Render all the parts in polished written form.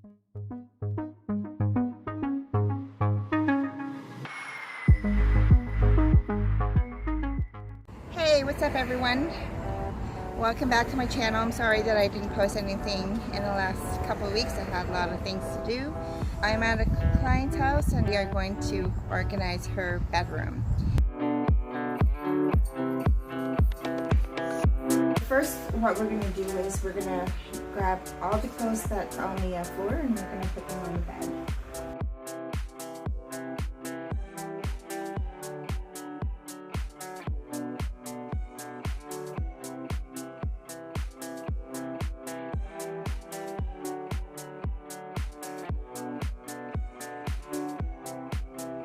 Hey, what's up everyone? Welcome back to my channel. I'm sorry that I didn't post anything in the last couple of weeks. I had a lot of things to do. I'm at a client's house and we are going to organize her bedroom. First, what we're going to do is we're going to grab all the clothes that's on the floor and we're going to put them on the bed.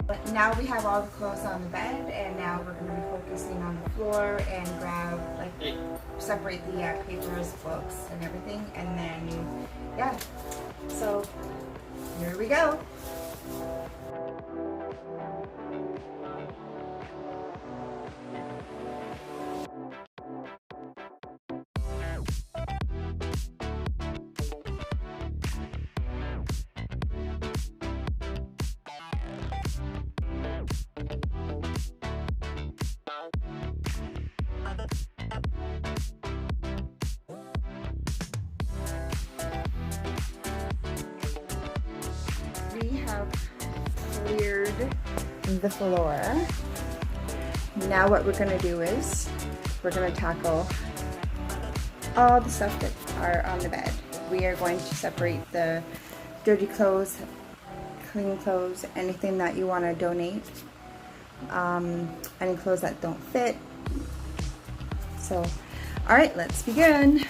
But now we have all the clothes on the bed, and now we're going to be focusing on the floor and grab, like, separate the papers, books, and everything, and then, yeah. So, here we go. We have cleared the floor. Now what we're going to do is we're going to tackle all the stuff that are on the bed. We are going to separate the dirty clothes, clean clothes, anything that you want to donate, any clothes that don't fit. So, all right, let's begin.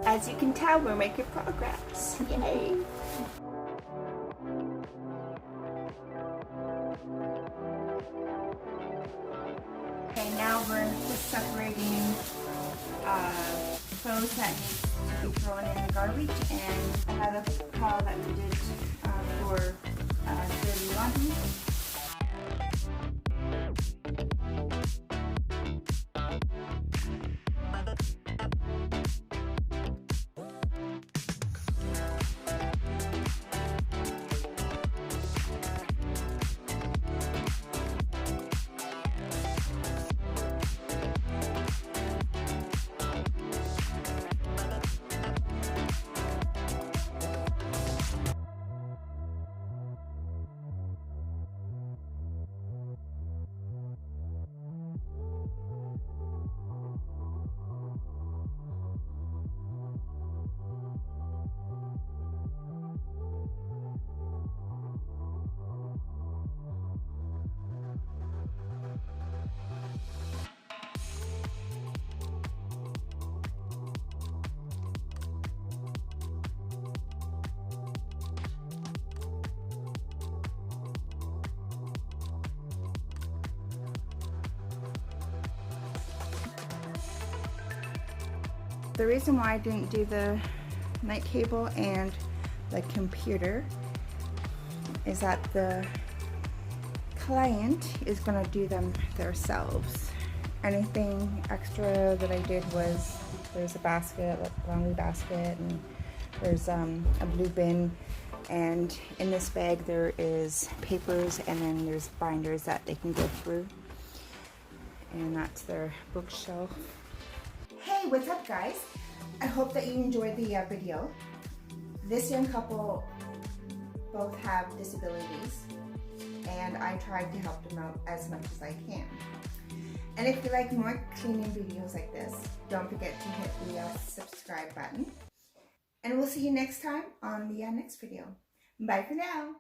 As you can tell, we're making progress. Yay! Okay, now we're just separating clothes that need to be thrown in the garbage, and I have a pile that we did for dirty laundry. The reason why I didn't do the night cable and the computer is that the client is going to do them themselves. Anything extra that I did was there's a basket, a laundry basket, and there's a blue bin, and in this bag there is papers, and then there's binders that they can go through, and that's their bookshelf. Hey, what's up guys? I hope that you enjoyed the video. This young couple both have disabilities, and I tried to help them out as much as I can. And if you like more cleaning videos like this, don't forget to hit the subscribe button. And we'll see you next time on the next video. Bye for now.